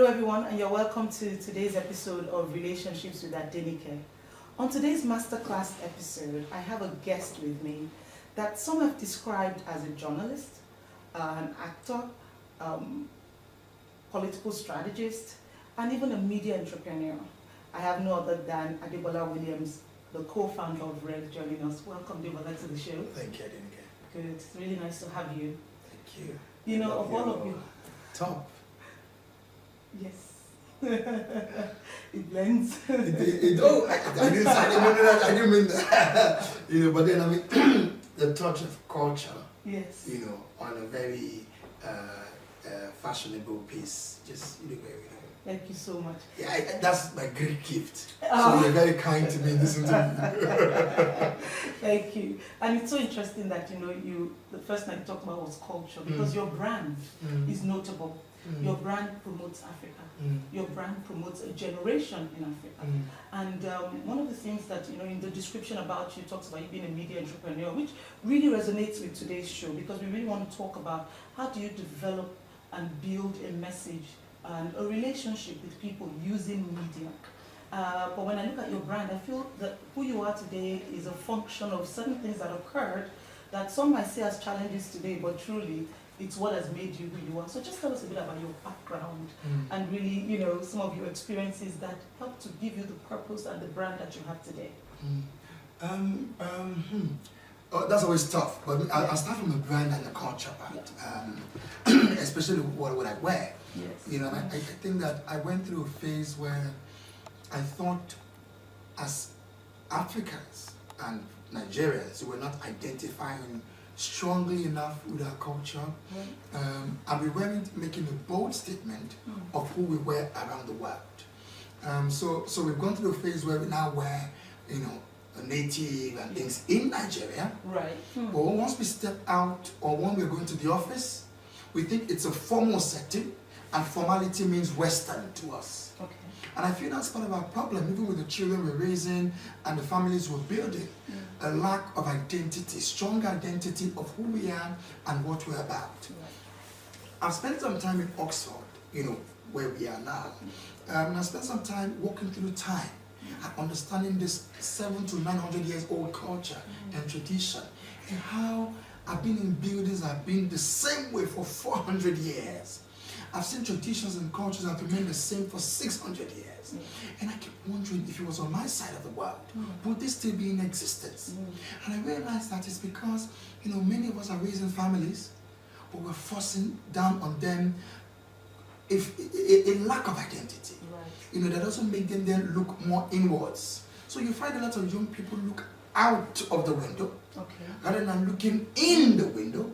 everyone, and you're welcome to today's episode of Relationships with Adenyke. On today's masterclass episode, I have a guest with me that some have described as a journalist, an actor, political strategist, and even a media entrepreneur. I have no other than Adebola Williams, the co-founder of Red, joining us. Welcome, Adebola, to the show. Thank you, Adenyke. Good. It's really nice to have you. Thank you. You know, of all of you. Top. Yes. It blends. I didn't mean that. But then I mean, the touch of culture. Yes. On a very fashionable piece. Just Thank you so much. Yeah, that's my great gift. So you're very kind to me in this interview. Thank you. And it's so interesting that the first thing you talked about was culture, because your brand is notable. Your brand promotes Africa. Your brand promotes a generation in Africa. And one of the things that, in the description about you, talks about you being a media entrepreneur, which really resonates with today's show, because we really want to talk about how do you develop and build a message and a relationship with people using media. But when I look at your brand, I feel that who you are today is a function of certain things that occurred that some might see as challenges today, but truly, it's what has made you who you are. So just tell us a bit about your background and really, some of your experiences that helped to give you the purpose and the brand that you have today. That's always tough, but I'll start from the brand and the culture part, especially what I wear. Yes. I think that I went through a phase where I thought as Africans and Nigerians, we were not identifying strongly enough with our culture, and we weren't making a bold statement of who we were around the world. So we've gone through a phase where we now wear, a native and things in Nigeria. Right. But once we step out or when we're going to the office, we think it's a formal setting, and formality means Western to us. Okay. And I feel that's part of our problem, even with the children we're raising and the families we're building. A lack of identity, strong identity of who we are and what we're about. Right. I've spent some time in Oxford, where we are now. And I spent some time walking through time and understanding this 700 to 900 years old culture and tradition, and how I've been in buildings that have been the same way for 400 years. I've seen traditions and cultures that have remained the same for 600 years. And I keep wondering, if it was on my side of the world, would this still be in existence? And I realized that it's because, many of us are raising families, but we're forcing down on them a lack of identity. Right. That doesn't make them then look more inwards. So you find a lot of young people look out of the window, rather than looking in the window,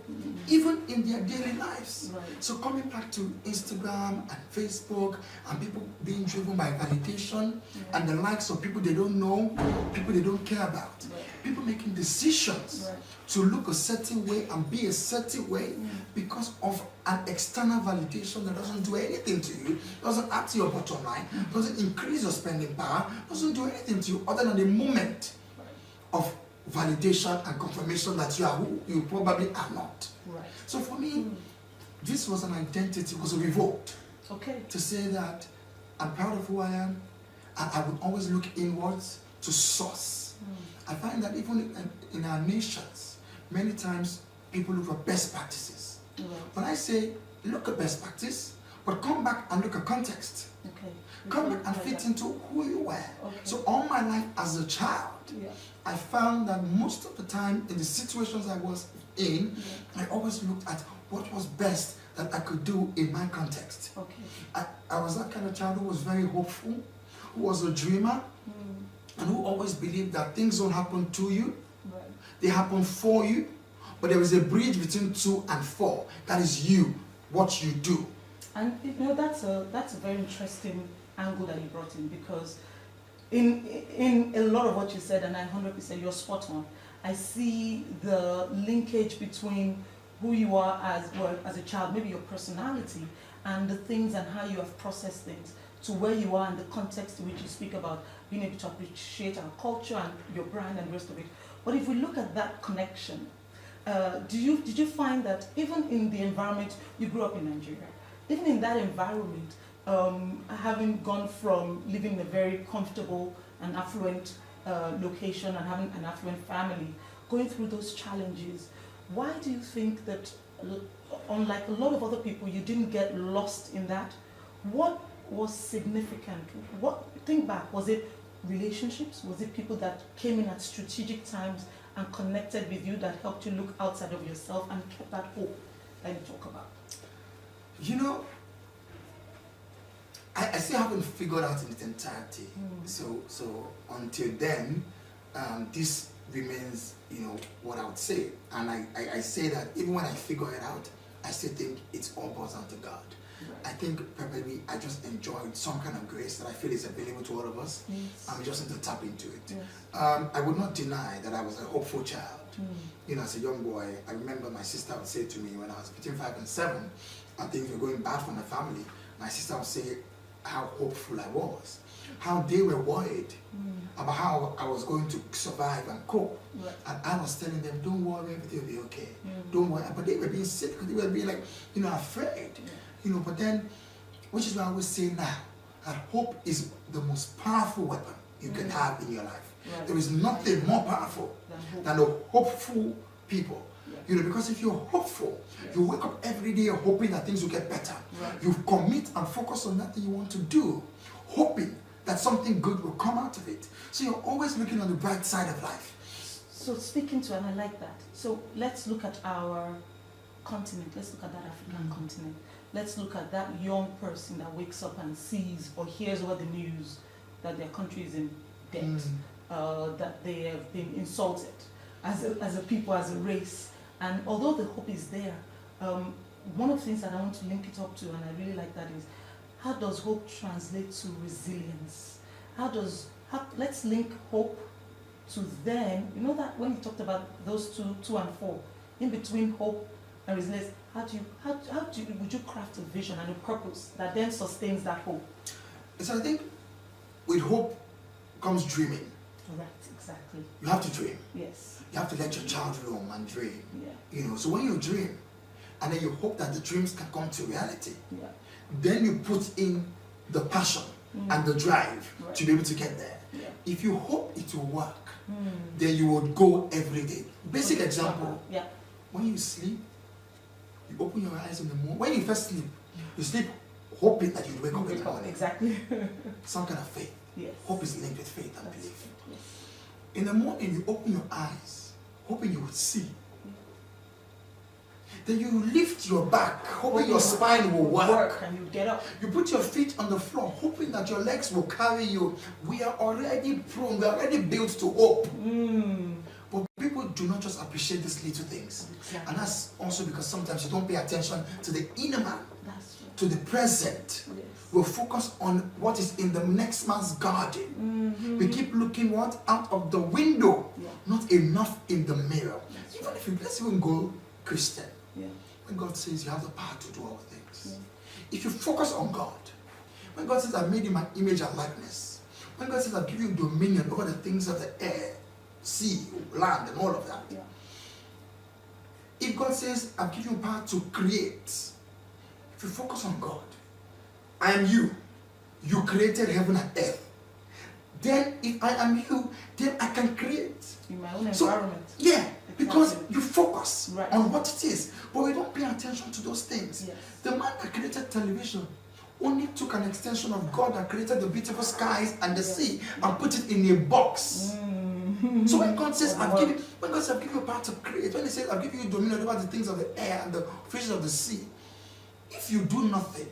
even in their daily lives. Right. So coming back to Instagram and Facebook, and people being driven by validation and the likes of people they don't know, people they don't care about, people making decisions to look a certain way and be a certain way because of an external validation that doesn't do anything to you, doesn't add to your bottom line, doesn't increase your spending power, doesn't do anything to you other than a moment of validation and confirmation that you are who you probably are not. Right. So for me, this was an identity, was a revolt. Okay. To say that I'm proud of who I am, and I would always look inwards to source. I find that even in our nations, many times people look for best practices. But I say, look at best practice, but come back and look at context. Okay. Come back and fit into who you were. Okay. So all my life as a child, I found that most of the time in the situations I was in, I always looked at what was best that I could do in my context. Okay. I was that kind of child who was very hopeful, who was a dreamer, and who always believed that things don't happen to you, they happen for you, but there is a bridge between 2 and 4. That is you, what you do. And that's a very interesting angle that you brought in, because in a lot of what you said, and I 100% you're spot on, I see the linkage between who you are as a child, maybe your personality, and the things and how you have processed things, to where you are and the context in which you speak about being able to appreciate our culture and your brand and the rest of it. But if we look at that connection, did you find that even in the environment, you grew up in Nigeria, even in that environment, having gone from living in a very comfortable and affluent location and having an affluent family, going through those challenges, why do you think that, unlike a lot of other people, you didn't get lost in that? What was significant? Think back, was it relationships? Was it people that came in at strategic times and connected with you that helped you look outside of yourself and kept that hope that you talk about? You know, I still haven't figured out in its entirety. So until then, this remains, what I would say. And I say that even when I figure it out, I still think it's all boils down to God. Right. I think probably I just enjoyed some kind of grace that I feel is available to all of us. Yes. And we just need to tap into it. Yes. I would not deny that I was a hopeful child. As a young boy, I remember my sister would say to me when I was between 5 and 7, and things were going bad for my family, my sister would say how hopeful I was, how they were worried about how I was going to survive and cope. Right. And I was telling them, don't worry, everything will be okay. Don't worry. But they were being sick, they were being afraid. But then, which is why I always say now, that hope is the most powerful weapon you can have in your life. Right. There is nothing more powerful than a hopeful people. Because if you're hopeful, you wake up every day hoping that things will get better. Right. You commit and focus on that thing you want to do, hoping that something good will come out of it. So you're always looking on the bright side of life. So speaking to, and I like that. So let's look at our continent. Let's look at that African continent. Let's look at that young person that wakes up and sees or hears over the news that their country is in debt, that they have been insulted as a people, as a race. And although the hope is there, one of the things that I want to link it up to, and I really like that, is how does hope translate to resilience? Let's link hope to then, that when you talked about those 2 and 4, in between hope and resilience, would you craft a vision and a purpose that then sustains that hope? So I think with hope comes dreaming. Right, exactly. You have to dream. Yes. You have to let your child roam and dream. Yeah. So when you dream, and then you hope that the dreams can come to reality, yeah. then you put in the passion and the drive to be able to get there. Yeah. If you hope it will work, then you would go every day. Basic example, when you sleep, you open your eyes in the morning. When you first sleep, you sleep hoping that you wake up in the morning. Exactly. Some kind of faith. Yes. Hope is linked with faith and belief. Yes. In the morning, you open your eyes, hoping you would see. Then you lift your back, hoping your spine will work. And you get up. You put your feet on the floor, hoping that your legs will carry you. We are already prone, we are already built to hope. But people do not just appreciate these little things. Exactly. And that's also because sometimes you don't pay attention to the inner man, to the present. Yes. We'll focus on what is in the next man's garden. We keep looking out of the window, not enough in the mirror. Even if let's even go Christian. When God says you have the power to do all things. If you focus on God, when God says I've made you my image and likeness, when God says I've given you dominion over the things of the air, sea, land, and all of that. If God says I've given you power to create, if you focus on God, I am you. You created heaven and earth. Then if I am you, then I can create. In my own environment. Because you focus on what it is. But we don't pay attention to those things. Yes. The man that created television only took an extension of God that created the beautiful skies and the sea and put it in a box. So when God says, I've given you power to create, when he says, I've given you dominion over the things of the air and the fishes of the sea, if you do nothing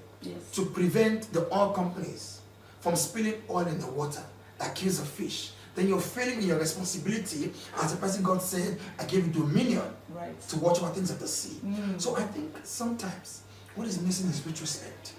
to prevent the oil companies from spilling oil in the water that kills a fish, then you're failing in your responsibility as a person God said, I gave you dominion to watch over things of the sea. So I think sometimes what is missing is retrospect.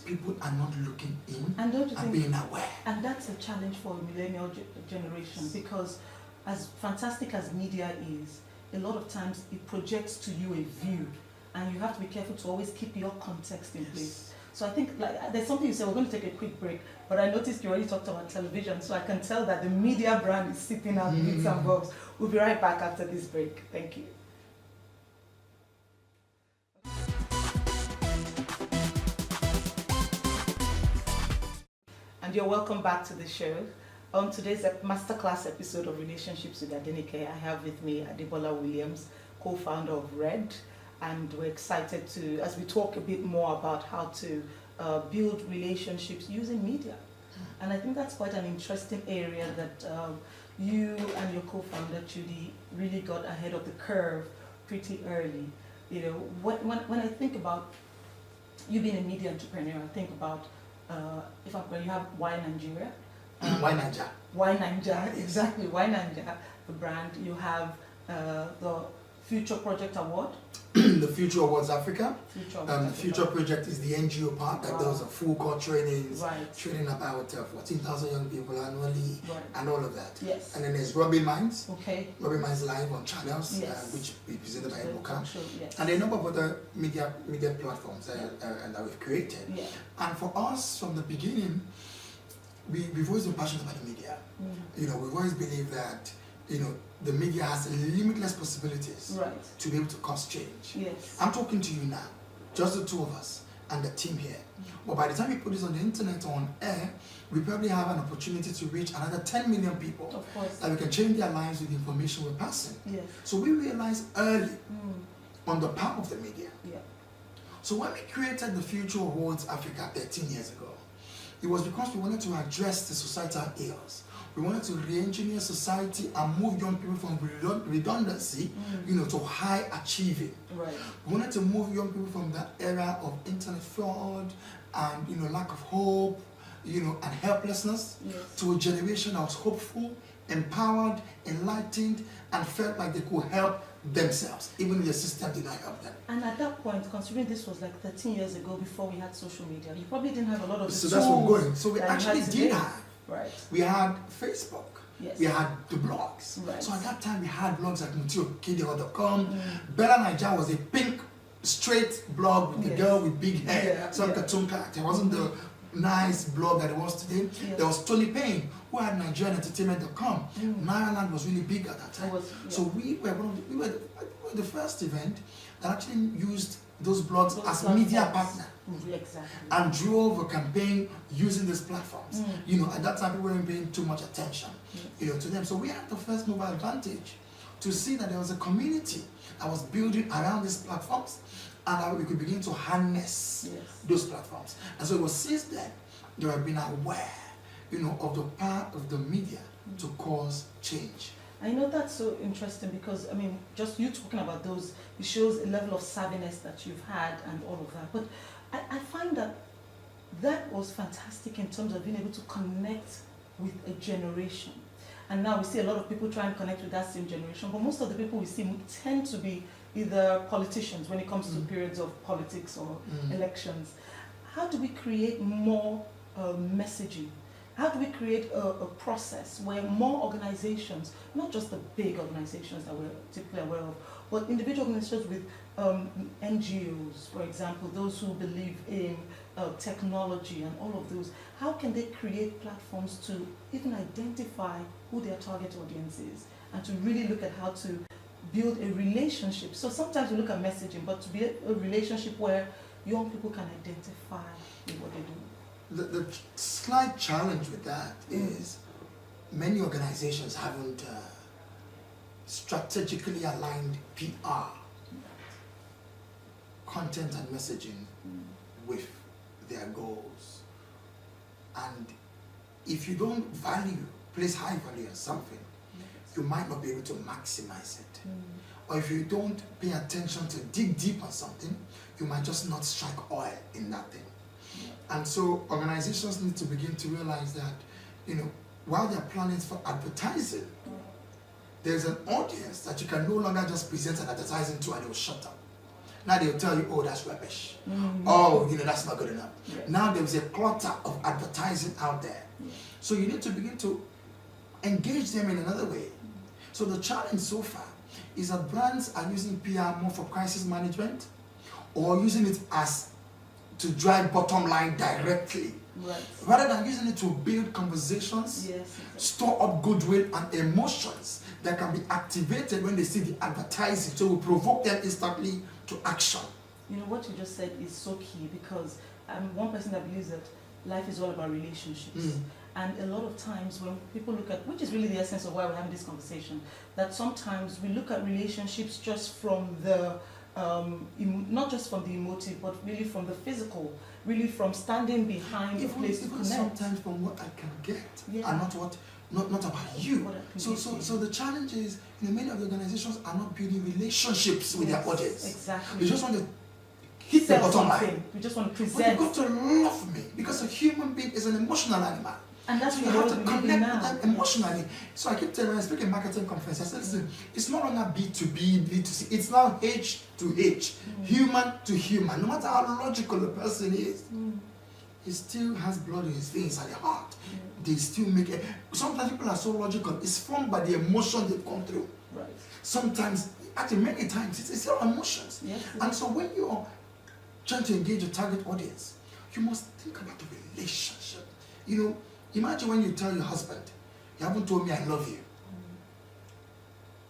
People are not looking in and being aware. And that's a challenge for a millennial generation, because as fantastic as media is, a lot of times it projects to you a view, and you have to be careful to always keep your context in place. So I think there's something you said, we're going to take a quick break, but I noticed you already talked about television, so I can tell that the media brand is sipping out bits and bobs. We'll be right back after this break. Thank you. and you're welcome back to the show. On today's masterclass episode of Relationships with Adenyke, I have with me Adebola Williams, co-founder of Red, and we're excited to, as we talk a bit more about how to build relationships using media. And I think that's quite an interesting area that you and your co-founder, Judy, really got ahead of the curve pretty early. You know, when I think about you being a media entrepreneur, I think about when you have Why Nigeria. Why Niger? Why Niger, exactly. Why Niger, the brand. You have the Future Project Award. The Future Awards Africa. Future Future Project is the NGO part that does a full core trainings, right. training about 14,000 young people annually, right. and all of that. Yes. And then there's Robin Minds. Okay. Robin Minds live on channels, yes. which is presented by Eboka. Yes. And a number of other media platforms that we've created. Yeah. And for us, from the beginning, we've always been passionate about the media. You know, we've always believed that, you know, the media has limitless possibilities right. to be able to cause change. Yes. I'm talking to you now, just the two of us and the team here. But by the time we put this on the internet or on air, we probably have an opportunity to reach another 10 million people. Of course. That we can change their lives with the information we're passing. Yes. So we realized early on the power of the media. Yeah. So when we created the Future Awards Africa 13 years ago, it was because we wanted to address the societal ills. We wanted to re-engineer society and move young people from redundancy, you know, to high achieving. Right. We wanted to move young people from that era of internet fraud and, you know, lack of hope, you know, and helplessness, yes. to a generation that was hopeful, empowered, enlightened, and felt like they could help themselves, even if the system did not help them. And at that point, considering this was like 13 years ago before we had social media, you probably didn't have a lot of the So tools that's where we're going. So we that you actually had did today. have. Right. We had Facebook. Yes. We had the blogs. Right. So at that time we had blogs like mutiokidewa.com. Bella Niger was a pink, straight blog with the yes. girl with big hair, Yeah. some cartoon character. It wasn't the nice blog that it was today. Yes. There was Tony Payne, who had NigerianEntertainment.com. Nairaland was really big at that time. Was, yeah. So we were the first event that actually used those blogs as media partner. Exactly. And drove a campaign using these platforms. You know, at that time people weren't paying too much attention, you know, to them. So we had the first mover advantage to see that there was a community that was building around these platforms, and that we could begin to harness yes. those platforms. And so it was since then that we've been aware, you know, of the power of the media to cause change. I know that's so interesting because, I mean, just you talking about those, it shows a level of savviness that you've had and all of that. But I find that was fantastic in terms of being able to connect with a generation. And now we see a lot of people try and connect with that same generation, but most of the people we see tend to be either politicians when it comes to periods of politics or elections. How do we create more messaging? How do we create a process where more organizations, not just the big organizations that we're typically aware of, but individual organizations with NGOs, for example, those who believe in technology and all of those, how can they create platforms to even identify who their target audience is and to really look at how to build a relationship? So sometimes we look at messaging, but to be a relationship where young people can identify with what they do. The slight challenge with that is many organizations haven't strategically aligned PR, content and messaging with their goals. And if you don't place high value on something, you might not be able to maximize it. Or if you don't pay attention to dig deep on something, you might just not strike oil in that thing. And so organizations need to begin to realize that, you know, while they're planning for advertising, there's an audience that you can no longer just present an advertising to and they'll shut up. Now they'll tell you, oh, that's rubbish. Oh, you know, that's not good enough. Yes. Now there's a clutter of advertising out there. Yes. So you need to begin to engage them in another way. So the challenge so far is that brands are using PR more for crisis management or using it as to drive bottom line directly. Right. Rather than using it to build conversations, yes, exactly. Store up goodwill and emotions that can be activated when they see the advertising, so we provoke them instantly to action. You know, what you just said is so key because I'm one person that believes that life is all about relationships. And a lot of times when people look at, which is really the essence of why we're having this conversation, that sometimes we look at relationships just from the, not just from the emotive, but really from the physical, really from standing behind a place to connect. Sometimes from what I can get, and not about you. So the challenge is, many of the organizations are not building relationships with their audience. Exactly. They just want to hit the bottom line. We just want to present. But you've got to love me, because a human being is an emotional animal. And that's so you have to connect with them emotionally. So I keep telling, when I speak in marketing conference, I said, listen, it's no longer B2B, B2C. It's now H to H, human to human. No matter how logical the person is, he still has blood in his veins and the heart. They still make it. Sometimes people are so logical. It's formed by the emotion they've gone through. Right. Sometimes, actually many times, it's your emotions. Yes. And so when you're trying to engage a target audience, you must think about the relationship. Imagine when you tell your husband, you haven't told me I love you.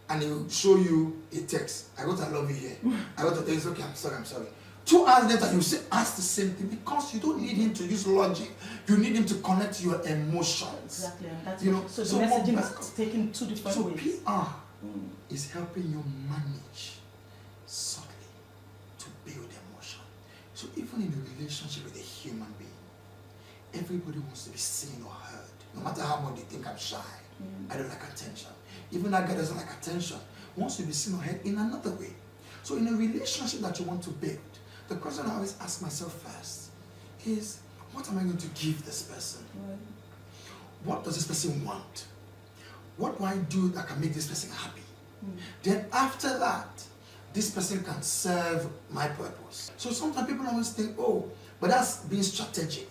And he'll show you a text. I got I love you here. I got to tell you, okay, I'm sorry. 2 hours later, you say, ask the same thing, because you don't need him to use logic. You need him to connect your emotions. Exactly. And that's so the messaging is taken 2 different ways. So PR is helping you manage subtly to build emotion. So even in a relationship with a human being, everybody wants to be seen or heard. No matter how much they think I'm shy, I don't like attention. Even that guy doesn't like attention, wants to be seen or heard in another way. So in a relationship that you want to build, the question I always ask myself first is, what am I going to give this person? Right. What does this person want? What do I do that can make this person happy? Then after that, this person can serve my purpose. So sometimes people always think, oh, but that's being strategic.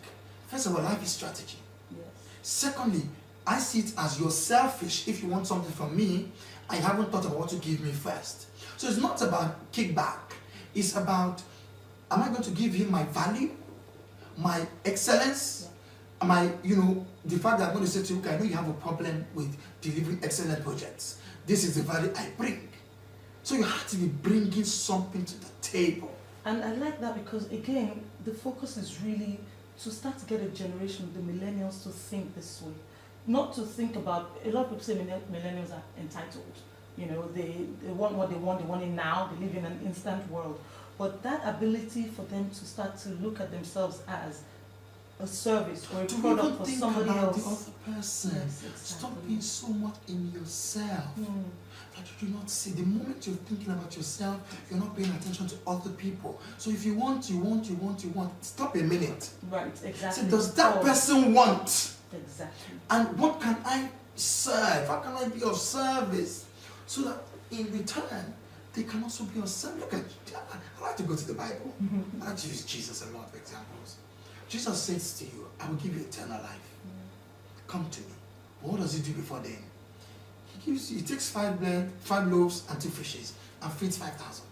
First of all, life is strategy. Yes. Secondly, I see it as you're selfish if you want something from me and you haven't thought about what to give me first. So it's not about kickback. It's about, am I going to give him my value, my excellence, the fact that I'm going to say to you, okay, I know you have a problem with delivering excellent projects. This is the value I bring. So you have to be bringing something to the table. And I like that because, again, the focus is really to start to get a generation of the millennials to think this way. Not to think about, a lot of people say millennials are entitled. They want what they want it now, they live in an instant world. But that ability for them to start to look at themselves as a service or a product for somebody else. The other person. Yes, exactly. Stop being so much in yourself. That you do not see. The moment you're thinking about yourself, you're not paying attention to other people. So if you want, stop a minute. Right, exactly. So does that person want? Exactly. And what can I serve? How can I be of service? So that in return, they can also be of service. Look at, I like to go to the Bible. I like to use Jesus a lot of examples. Jesus says to you, I will give you eternal life. Come to me. But what does he do before then? He takes 5 loaves and 2 fishes and feeds 5,000.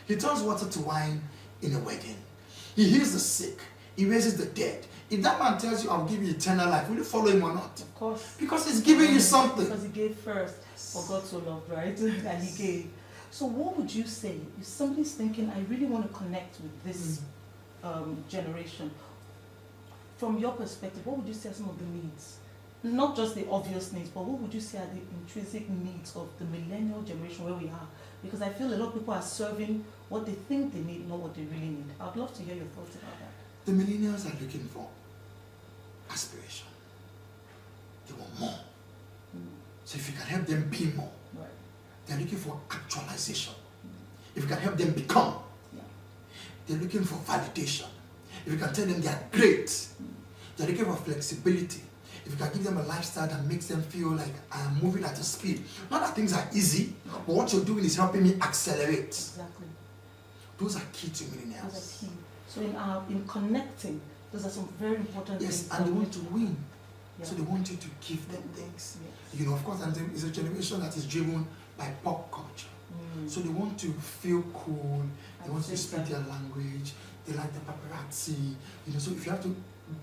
He turns water to wine in a wedding. He heals the sick. He raises the dead. If that man tells you, I'll give you eternal life, will you follow him or not? Of course. Because he's giving you something. Because he gave first. For God so loved, right? And he gave. So what would you say if somebody's thinking, I really want to connect with this generation? From your perspective, what would you say are some of the needs? Not just the obvious needs, but what would you say are the intrinsic needs of the millennial generation where we are? Because I feel a lot of people are serving what they think they need, not what they really need. I'd love to hear your thoughts about that. The millennials are looking for aspiration. They want more. So if you can help them be more, they're looking for actualization. If you can help them become, they're looking for validation. If you can tell them they are great, they're looking for flexibility. If you can give them a lifestyle that makes them feel like I am moving at a speed. Not that things are easy, but what you're doing is helping me accelerate. Exactly. Those are key to millennials. Those are key. So in connecting, those are some very important things. Yes, and they want to win. Yeah. So they want you to give them things. Yes. Of course, and it's a generation that is driven by pop culture. So they want to feel cool, they want to speak their language, they like the paparazzi. So if you have to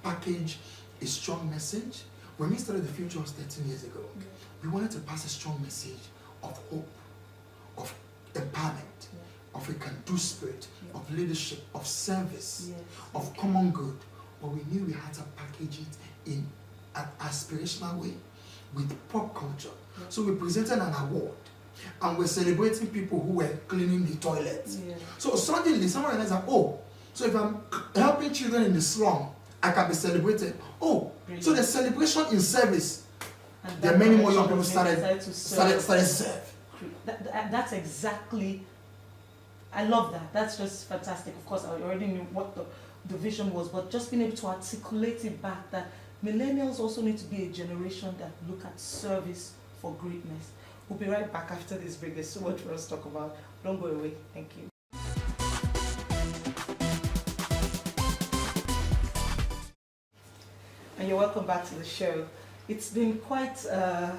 package a strong message, when we started The Future 13 years ago, we wanted to pass a strong message of hope, of empowerment, of a can-do spirit, of leadership, of service, of common good, but we knew we had to package it in an aspirational way with pop culture. Yeah. So we presented an award, and we're celebrating people who were cleaning the toilets. Yeah. So suddenly someone realized that, oh, so if I'm helping children in the slum, I can be celebrated. Oh, brilliant. So the celebration in service, there are many more young people started serve. That's exactly, I love that. That's just fantastic. Of course, I already knew what the vision was, but just being able to articulate it back that millennials also need to be a generation that look at service for greatness. We'll be right back after this break. There's so much for us to talk about. Don't go away. Thank you. And you're welcome back to the show. It's been quite a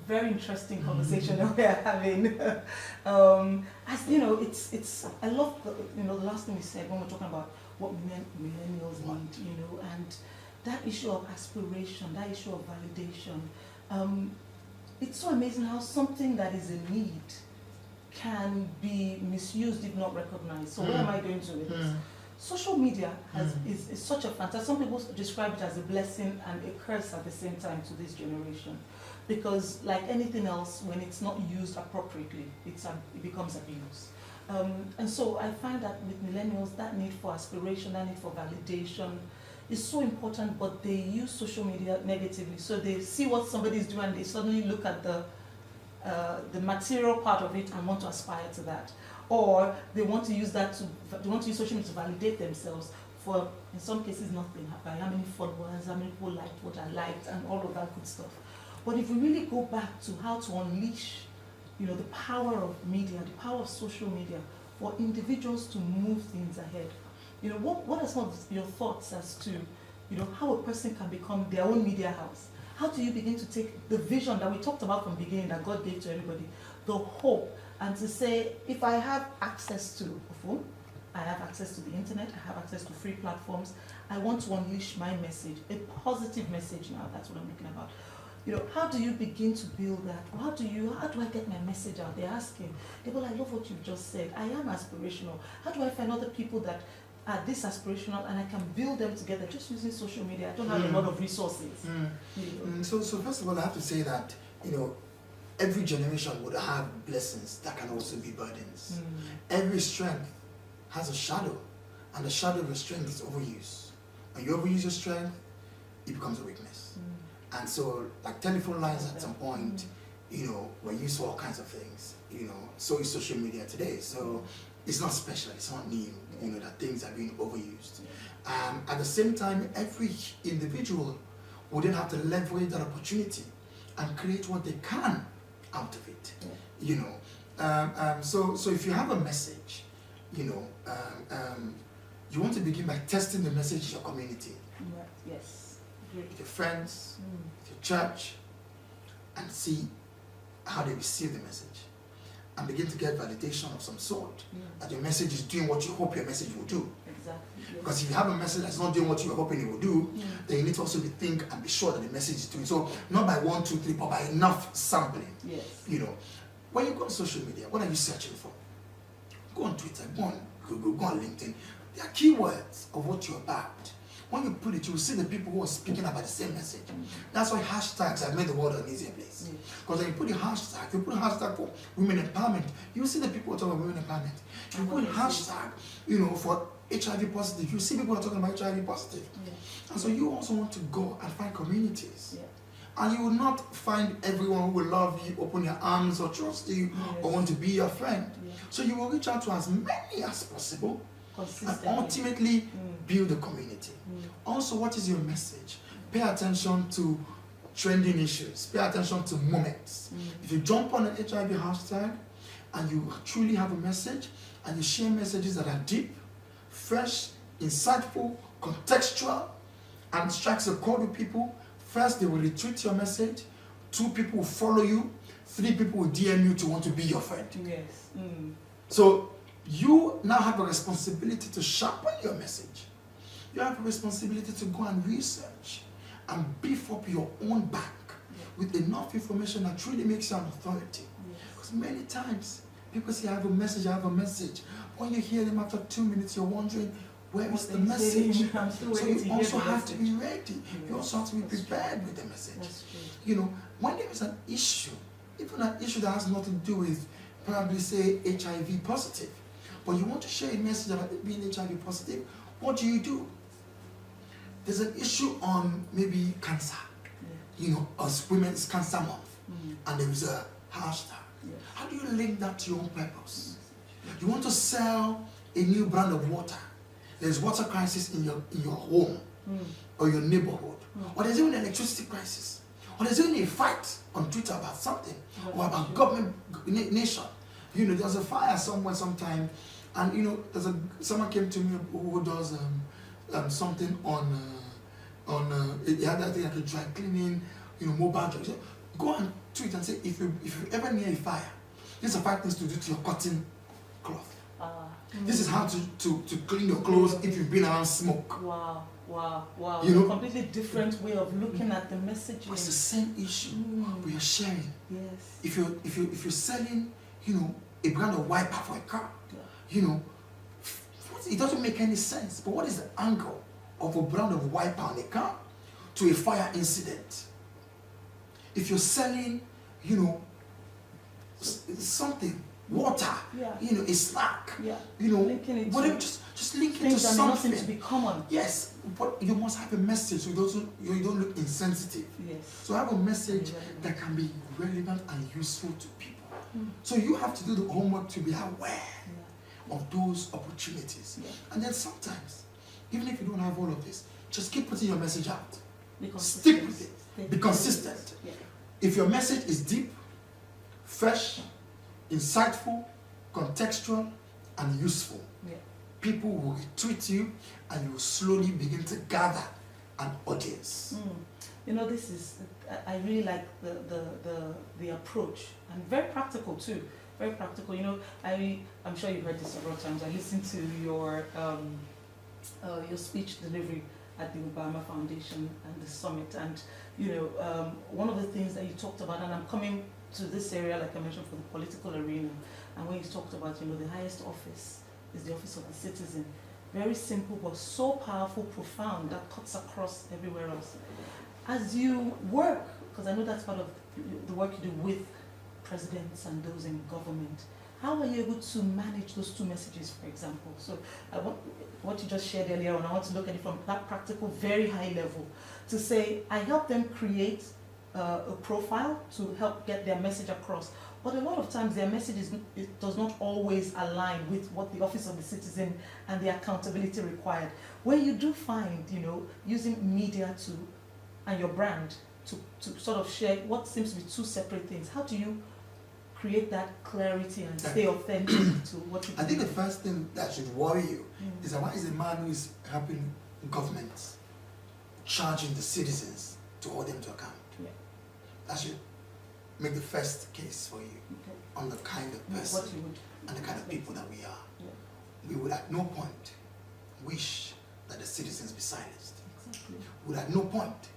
very interesting conversation that we are having. As you know, I love the last thing we said when we're talking about what millennials want, and that issue of aspiration, that issue of validation. It's so amazing how something that is a need can be misused if not recognized. So where am I going to with this? Social media is such a fantastic, some people describe it as a blessing and a curse at the same time to this generation. Because like anything else, when it's not used appropriately, it becomes abuse. And so I find that with millennials, that need for aspiration, that need for validation is so important, but they use social media negatively. So they see what somebody is doing and they suddenly look at the material part of it and want to aspire to that. Or they want to use social media to validate themselves for, in some cases, nothing. By how many followers, how many people liked what I liked, and all of that good stuff. But if we really go back to how to unleash, the power of media, the power of social media for individuals to move things ahead, what are some of your thoughts as to, how a person can become their own media house? How do you begin to take the vision that we talked about from the beginning that God gave to everybody, the hope, and to say, if I have access to a phone, I have access to the internet, I have access to free platforms, I want to unleash my message, a positive message now, that's what I'm looking about. How do you begin to build that? How do I get my message out? They're asking, Adebola, I love what you've just said. I am aspirational. How do I find other people that are this aspirational and I can build them together just using social media? I don't have a lot of resources. So first of all, I have to say that, every generation would have blessings that can also be burdens. Every strength has a shadow, and the shadow of your strength is overuse. When you overuse your strength, it becomes a weakness. And so, like telephone lines at some point, were used for all kinds of things. So is social media today. So it's not special, it's not new, that things are being overused. At the same time, every individual would then have to leverage that opportunity and create what they can out of it. So if you have a message, you want to begin by testing the message in your community. Yes. With your friends, with your church, and see how they receive the message. And begin to get validation of some sort, that your message is doing what you hope your message will do. Exactly. Yes. Because if you have a message that's not doing what you were hoping it will do, then you need to also think and be sure that the message is doing. So not by 1, 2, 3, but by enough sampling. Yes. When you go on social media, what are you searching for? Go on Twitter, go on Google, go on LinkedIn. There are keywords of what you're about. When you put it, you will see the people who are speaking about the same message. That's why hashtags have made the world an easier place. Because when you put a hashtag for women empowerment, you will see the people who are talking about women empowerment. You put a hashtag, for HIV positive, you see people who are talking about HIV positive. And so you also want to go and find communities. And you will not find everyone who will love you, open your arms, or trust you, or want to be your friend. So you will reach out to as many as possible, and ultimately build a community. Also, what is your message? Pay attention to trending issues. Pay attention to moments. If you jump on an HIV hashtag and you truly have a message, and you share messages that are deep, fresh, insightful, contextual, and strikes a chord with people, first, they will retweet your message. 2 people will follow you. 3 people will DM you to want to be your friend. Yes. So you now have a responsibility to sharpen your message. You have a responsibility to go and research and beef up your own bank with enough information that truly makes you an authority. Because many times people say, I have a message. When you hear them after 2 minutes, you're wondering, Where is the message? So you also have to be ready. You also have to be prepared with the message. You know, when there is an issue, even an issue that has nothing to do with probably say HIV positive, but you want to share a message about it being HIV positive, what do? There's an issue on maybe cancer, you know, as Women's Cancer Month, and there is a hashtag. How do you link that to your own purpose? You want to sell a new brand of water. There's water crisis in your home or your neighborhood, or there's even an electricity crisis, or there's even a fight on Twitter about something, or about government nation. You know, there's a fire somewhere sometime, and you know, someone came to me who does something on the other thing like a dry cleaning, you know, mobile drugs. Go and tweet and say if you ever near a fire, these are 5 things to do to your cotton cloth. This is how to clean your clothes if you've been around smoke. Wow. You know, a completely different way of looking at the message. It's the same issue we are sharing. Yes. If you're selling, you know, a brand of wiper for a car, you know, it doesn't make any sense. But what is the angle of a brand of wiper on a car to a fire incident? If you're selling, you know, something, water, you know, a snack, you know, whatever, just link it to something. To be common. Yes, but you must have a message so you don't look insensitive. Yes. So have a message that can be relevant and useful to people. So you have to do the homework to be aware of those opportunities. And then sometimes, even if you don't have all of this, just keep putting your message out. Stick with it. Be consistent. If your message is deep, fresh, insightful, contextual, and useful, people will retweet you and you will slowly begin to gather an audience. You know, this is, I really like the approach, and very practical too. Very practical. You know, I'm sure you've heard this several times. I listened to your speech delivery at the Obama Foundation and the summit, and you know, one of the things that you talked about, and I'm coming to this area, like I mentioned, for the political arena, and when you talked about, you know, the highest office is the office of the citizen. Very simple, but so powerful, profound, that cuts across everywhere else. As you work, because I know that's part of the work you do with presidents and those in government, how are you able to manage those two messages, for example? So what you just shared earlier on, I want to look at it from that practical, very high level, to say, I help them create a profile to help get their message across. But a lot of times their message does not always align with what the Office of the Citizen and the accountability required. Where you do find, you know, using media and your brand to sort of share what seems to be two separate things, how do you create that clarity and stay authentic to what you do? I think the first thing that should worry you is that why is a man who is helping governments charging the citizens to hold them to account? That should make the first case for you on the kind of person and the kind of people that we are. We would at no point wish that the citizens be silenced. We would at no point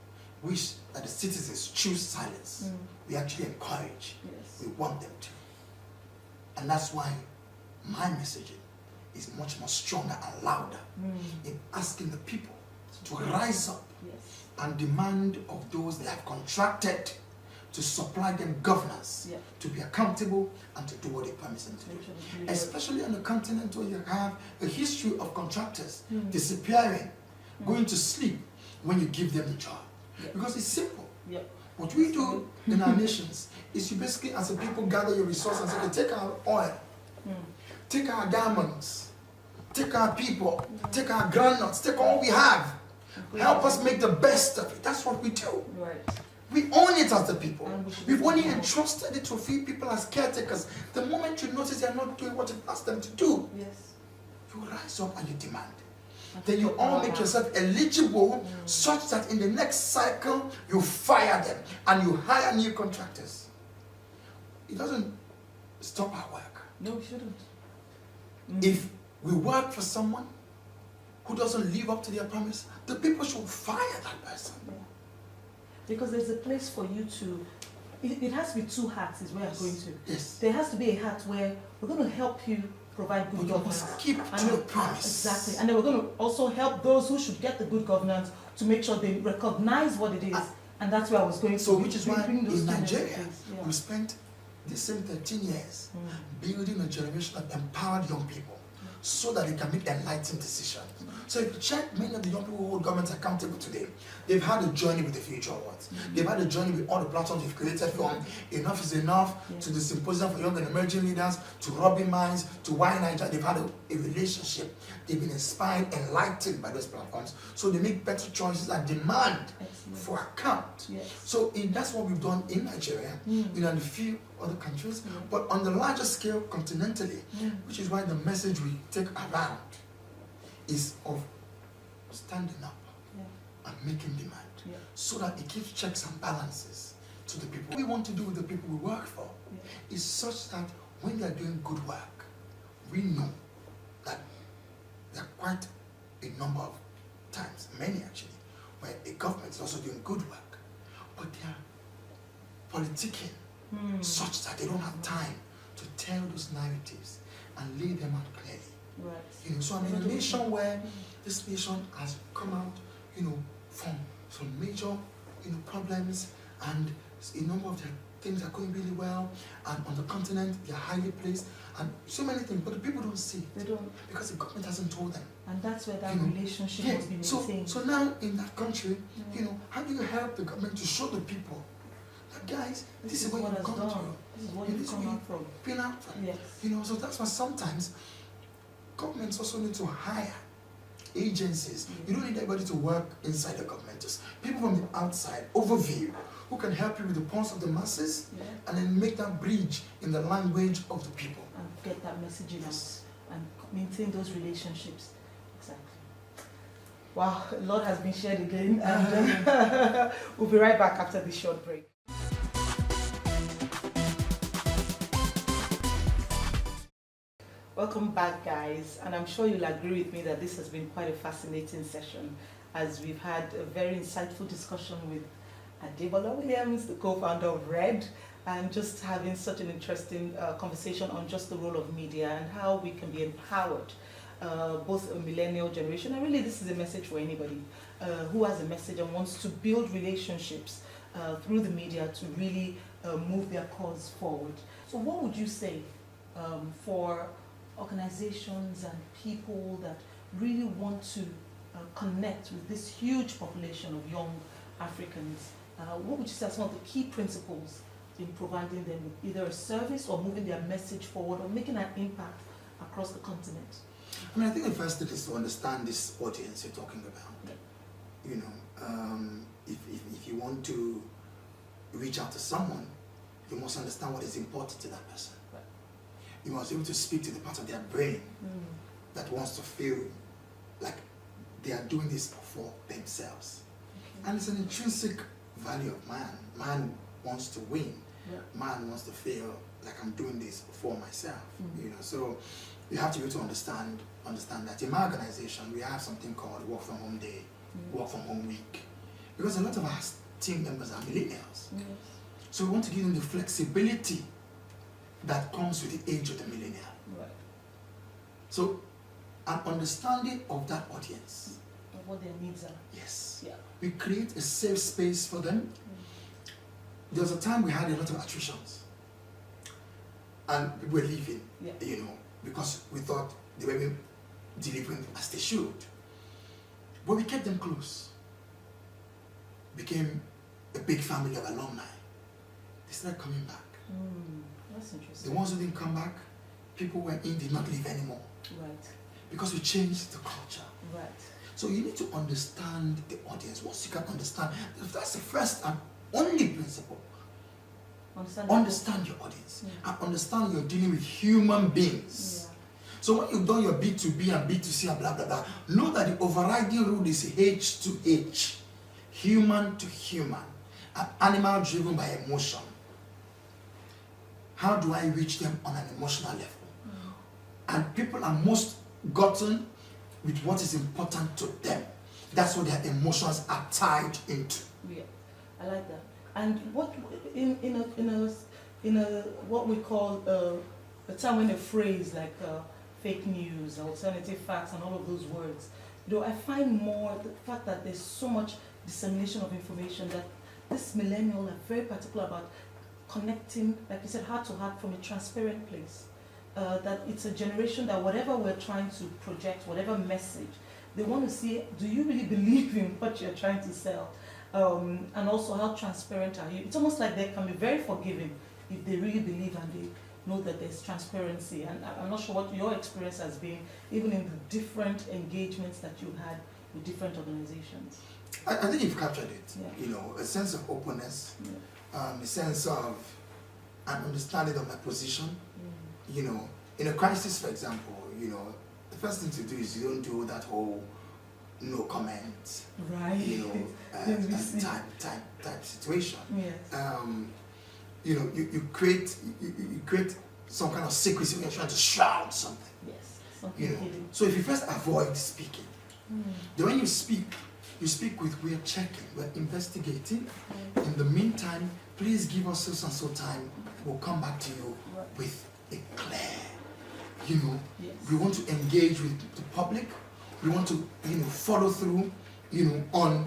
wish that the citizens choose silence. We actually encourage. We want them to. And that's why my messaging is much more stronger and louder in asking the people to rise up and demand of those they have contracted to supply them governance, to be accountable and to do what they promise them to do. Especially on the continent where you have a history of contractors disappearing, going to sleep when you give them the job. Because it's simple. What we do in our nations is you basically, as a people, gather your resources and say, okay, take our oil, take our diamonds, take our people, take our groundnuts, take all we have. Help us make the best of it. That's what we do. We own it as the people. We've only entrusted it to a few people as caretakers. The moment you notice they're not doing what you asked them to do, you rise up and you demand. Then you all make yourself eligible such that in the next cycle you fire them and you hire new contractors. It doesn't stop our work. No, it shouldn't. If we work for someone who doesn't live up to their promise, the people should fire that person. Because there's a place for you to, it has to be two hats is where I'm going to. Yes. There has to be a hat where we're going to help you provide good governance. But keep to the promise. Exactly. And then we're going to also help those who should get the good governance to make sure they recognize what it is. And that's where I was going. So which is why in Nigeria, we spent the same 13 years building a generation of empowered young people so that they can make enlightened decisions. So if you check many of the young people who hold governments accountable today, they've had a journey with the future awards. They've had a journey with all the platforms we've created, from Enough is Enough to the Symposium for Young and Emerging Leaders to Robbing Minds to Why Nigeria. They've had a relationship. They've been inspired, enlightened by those platforms. So they make better choices and demand for account. So that's what we've done in Nigeria, in a few other countries, but on the larger scale continentally, which is why the message we take around is of standing up and making demand, so that it gives checks and balances to the people. What we want to do with the people we work for is such that when they are doing good work, we know that there are quite a number of times, many actually, where a government is also doing good work, but they are politicking such that they don't have time to tell those narratives and lay them out clearly. You know, so I'm in a nation where this nation has come out, from some major, problems, and a number of their things are going really well, and on the continent they're highly placed, and so many things, but the people don't see it. They don't, because the government hasn't told them. And that's where that relationship must be maintained. So now in that country, how do you help the government to show the people that, guys, this is what you've come through. This is what you've come out from. Been out from. So that's why sometimes governments also need to hire agencies. You don't need everybody to work inside the government. Just people from the outside, overview, who can help you with the pulse of the masses, and then make that bridge in the language of the people. And get that messaging out and maintain those relationships. Exactly. Wow, a lot has been shared again, and we'll be right back after this short break. Welcome back, guys, and I'm sure you'll agree with me that this has been quite a fascinating session, as we've had a very insightful discussion with Adebola Williams, the co-founder of RED, and just having such an interesting conversation on just the role of media and how we can be empowered, both a millennial generation, and really this is a message for anybody who has a message and wants to build relationships through the media to really move their cause forward. So what would you say for organizations and people that really want to connect with this huge population of young Africans? What would you say are some of the key principles in providing them with either a service or moving their message forward or making an impact across the continent? I mean, I think the first thing is to understand this audience you're talking about. If you want to reach out to someone, you must understand what is important to that person. You must be able to speak to the part of their brain that wants to feel like they are doing this for themselves. And it's an intrinsic value of man. Man wants to win. Man wants to feel like I'm doing this for myself. So you have to be able to understand that. In my organization, we have something called Work From Home Day, Work From Home Week, because a lot of our team members are millennials. So we want to give them the flexibility that comes with the age of the millennial. So an understanding of that audience. Of what their needs are. Yes. We create a safe space for them. There was a time we had a lot of attritions. And people were leaving, because we thought they were delivering as they should. But we kept them close. Became a big family of alumni. They started coming back. That's interesting. The ones who didn't come back, people who were in did not leave anymore. Because we changed the culture. So you need to understand the audience. Once you can understand, that's the first and only principle. Understand your audience. And understand you're dealing with human beings. So when you've done your B2B and B2C and blah, blah, blah, know that the overriding rule is H to H. Human to human. An animal driven by emotion. How do I reach them on an emotional level? And people are most gotten with what is important to them. That's what their emotions are tied into. I like that. And what in a what we call a time when a phrase like fake news, alternative facts, and all of those words. I find more the fact that there's so much dissemination of information that this millennial are very particular about connecting, like you said, heart to heart from a transparent place. That it's a generation that whatever we're trying to project, whatever message, they want to see, do you really believe in what you're trying to sell? And also, how transparent are you? It's almost like they can be very forgiving if they really believe and they know that there's transparency. And I'm not sure what your experience has been, even in the different engagements that you had with different organizations. I think you've captured it. Yeah. A sense of openness, Yeah. a sense of an understanding of my position. In a crisis, for example, the first thing to do is you don't do that whole no comment, right. type situation. Yes. You create some kind of secrecy when you're trying to shroud something. Yes. Something hidden. So if you first avoid speaking, then when you speak with we're checking, we're investigating. In the meantime, please give us so and so time. We'll come back to you with a clear. Yes. We want to engage with the public. We want to, follow through, on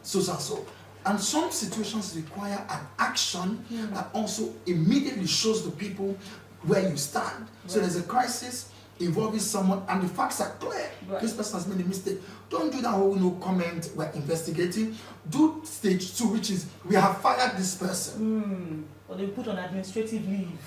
so and so. And some situations require an action that also immediately shows the people where you stand. Right. So there's a crisis involving someone and the facts are clear. Right. This person has made a mistake. Don't do that whole no comment, we're investigating. Do stage 2, which is we have fired this person. Or they put on administrative leave.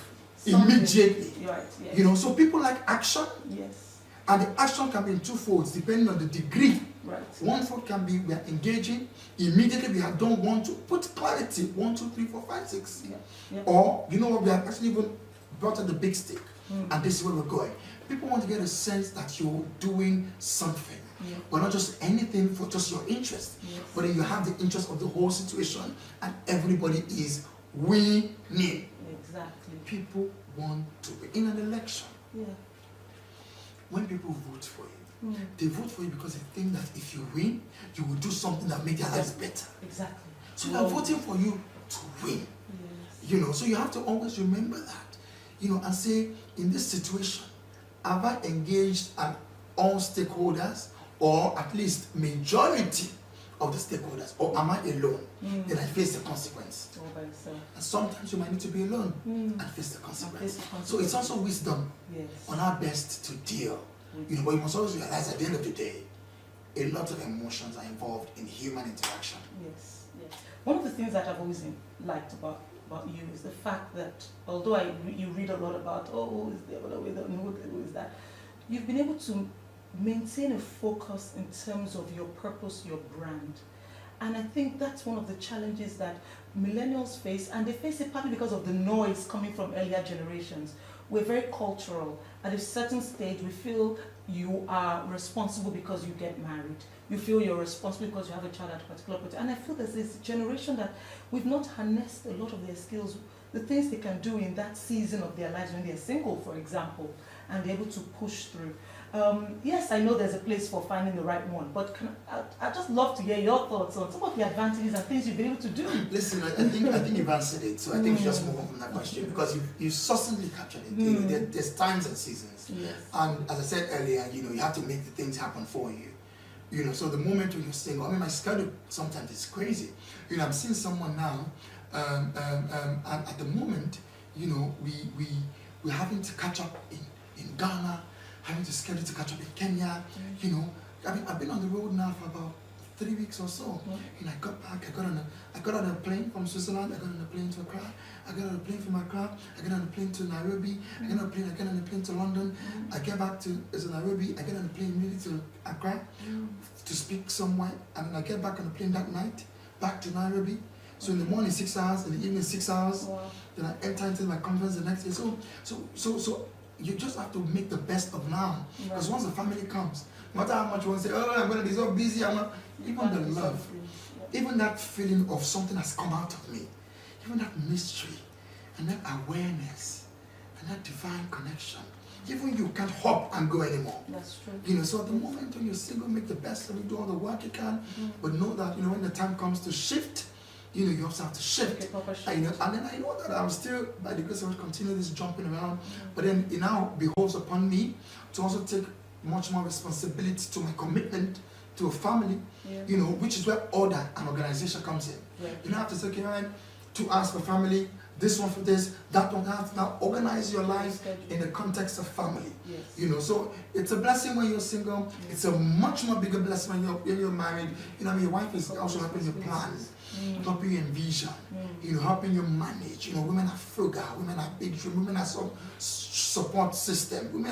Immediately. Right, yes. So people like action. Yes. And the action can be in 2 folds depending on the degree. Right. 1 fold can be we are engaging. Immediately we have done 1, 2, put clarity 1, 2, 3, 4, 5, 6. Yeah. Or we have actually even brought in the big stick, and this is where we're going. People want to get a sense that you're doing something, but not just anything for just your interest, but then you have the interest of the whole situation, and everybody is winning. Exactly. People want to win in an election. Yeah. When people vote for you, they vote for you because they think that if you win, you will do something that makes their lives better. Exactly. So they're voting for you to win. Yes. So you have to always remember that, and say, in this situation, have I engaged all stakeholders, or at least majority of the stakeholders, or am I alone? Then I face the consequence. All by yourself. And sometimes you might need to be alone and face the consequence. So it's also wisdom on how best to deal. But you must always realize at the end of the day, a lot of emotions are involved in human interaction. Yes, yes. One of the things that I've always liked about you is the fact that although you read a lot about, who is the other way, who is that, you've been able to maintain a focus in terms of your purpose, your brand. And I think that's one of the challenges that millennials face, and they face it partly because of the noise coming from earlier generations. We're very cultural. At a certain stage, we feel you are responsible because you get married. You feel you're responsible because you have a child at a particular point. And I feel there's this generation that we've not harnessed a lot of their skills, the things they can do in that season of their lives when they're single, for example, and they're able to push through. Yes, I know there's a place for finding the right one, but I'd just love to hear your thoughts on some of the advantages and things you've been able to do. Listen, I think you've answered it, so I think we just move on from that question, because you succinctly captured it. There's times and seasons. Yes. And as I said earlier, you have to make the things happen for you. So the moment when you're single, my schedule sometimes is crazy. I'm seeing someone now, and at the moment, we're having to catch up in Ghana, having to schedule to catch up in Kenya. I've been on the road now for about 3 weeks or so. I got back, I got on a plane from Switzerland, I got on a plane to Accra, I got on a plane from Accra, I got on a plane to Nairobi, I get on a plane to London, I get back to Nairobi, I get on a plane immediately to Accra to speak somewhere, and then I get back on the plane that night, back to Nairobi. So in the morning 6 hours, in the evening 6 hours, then I enter into my conference the next day. So you just have to make the best of now. Because once the family comes, no matter how much you want to say, I'm going to be so busy, even the love, even that feeling of something has come out of me, even that mystery, and that awareness, and that divine connection, even you can't hop and go anymore. That's true. So at the moment when you're single, make the best of it, do all the work you can, but know that, when the time comes to shift, you also have to shift. And then I know that I'm still, by the grace of God, continue this jumping around, but then it now behoves upon me to also take much more responsibility to my commitment to a family, which is where order and organization comes in. You don't have to say, okay, right, 2 hours for family, this one for this, that one. Have to now organize your life in the context of family. So it's a blessing when you're single. It's a much more bigger blessing when you're married. Your wife is also helping you plan, helping you envision, helping you manage. Women are frugal, women are big dream, women are some support system.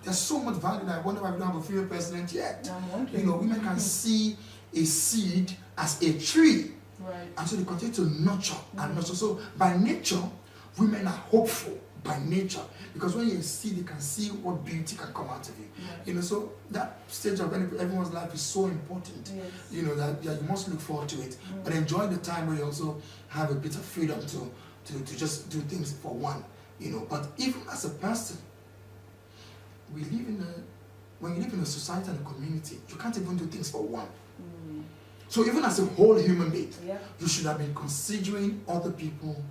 There's so much value that I wonder why we don't have a female president yet. Women can see a seed as a tree. Right. And so they continue to nurture and nurture. So by nature, women are hopeful by nature, because when you see, they can see what beauty can come out of you. So that stage of everyone's life is so important. That you must look forward to it, but enjoy the time where you also have a bit of freedom to just do things for one. But even as a person, when you live in a society and a community, you can't even do things for one. So even as a whole human being, you should have been considering other people,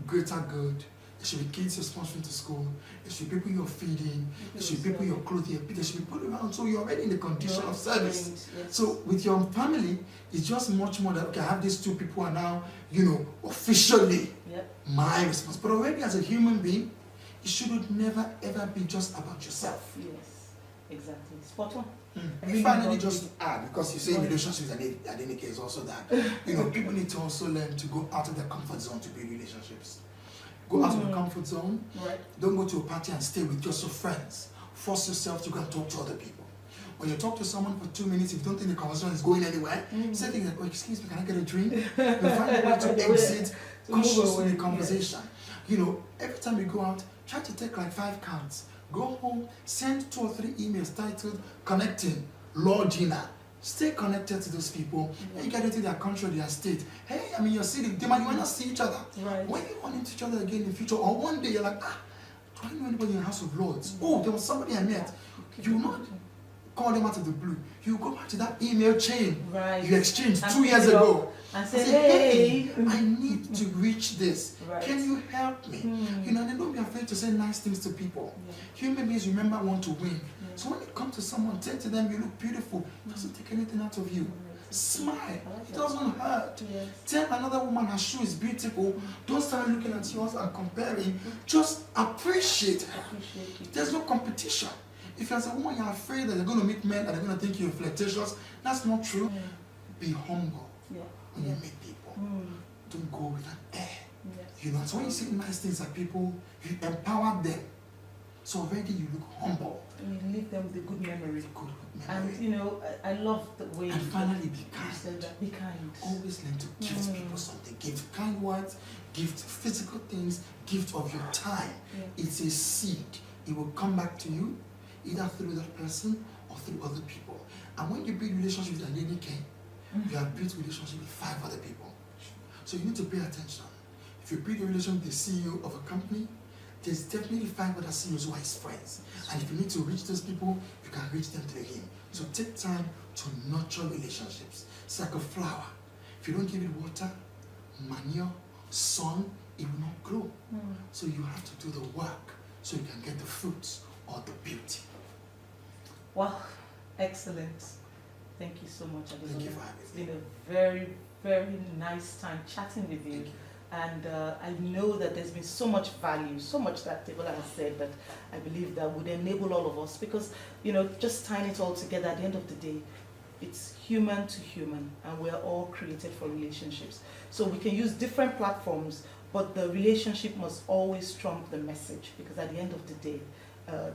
greater good. There should be kids you're sponsoring to school. There should be people you're feeding. There should be people you're clothing. There should be people around. So you're already in the condition of service. So with your family, it's just much more that, okay, I have these 2 people are now, officially my responsibility. But already as a human being, it should never ever be just about yourself. Yes, exactly. Spot on. And finally, just to add, because you say relationships and Adenyke is also that, people need to also learn to go out of their comfort zone to build relationships. Go out of your comfort zone. Don't go to a party and stay with just your friends. Force yourself to go and talk to other people. When you talk to someone for 2 minutes, if you don't think the conversation is going anywhere, say things like, oh, excuse me, can I get a drink? You find a way to exit cautiously the conversation. Every time you go out, try to take like 5 counts. Go home, send 2 or 3 emails titled Connecting, Lord Gina. Stay connected to those people. When you get into their country, their state, hey, I'm in your city, they might not see each other. When you run into each other again in the future, or one day you're like, do I know anybody in the House of Lords? Oh, there was somebody I met. You will not call them out of the blue. You go back to that email chain you exchanged 2 years ago. And say, hey, I need to reach this. Can you help me? And then don't be afraid to say nice things to people. Human beings, remember, want to win. So when you come to someone, tell to them you look beautiful. It doesn't take anything out of you. Smile. It doesn't hurt. Tell another woman her shoe is beautiful. Don't start looking at yours and comparing. Just appreciate her. There's no competition. If you're as a woman, you're afraid that you're going to meet men and they're going to think you're flirtatious, that's not true. Be humble when you meet people. Don't go with an air. So when you say nice things at people, you empower them. So already you look humble. And you leave them with a good memory. And I love the way and finally be kind. You said that. Be kind. Always learn to gift people something. Gift kind words, gift physical things, gift of your time. It's a seed. It will come back to you either through that person or through other people. And when you build relationship with Adenyke, you have built relationship with 5 other people. So you need to pay attention. If you build a relationship with the CEO of a company, there's definitely 5 other CEOs who are his friends. And if you need to reach those people, you can reach them through him. So take time to nurture relationships. It's like a flower. If you don't give it water, manure, sun, it will not grow. So you have to do the work so you can get the fruits or the beauty. Wow, excellent. Thank you so much, Adebola. Thank you for having me. It's been a very, very nice time chatting with you. And I know that there's been so much value, so much that Adebola has said that I believe that would enable all of us, because, just tying it all together at the end of the day, it's human to human, and we're all created for relationships. So we can use different platforms, but the relationship must always trump the message, because at the end of the day,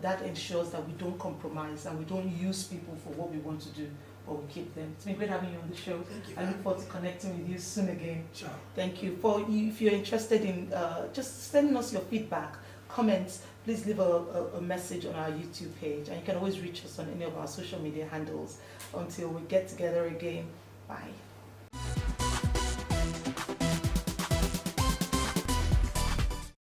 that ensures that we don't compromise and we don't use people for what we want to do, but we keep them. It's been great having you on the show. I look forward to connecting with you soon again. Sure. Thank you. If you're interested in just sending us your feedback, comments, please leave a message on our YouTube page, and you can always reach us on any of our social media handles. Until we get together again, bye.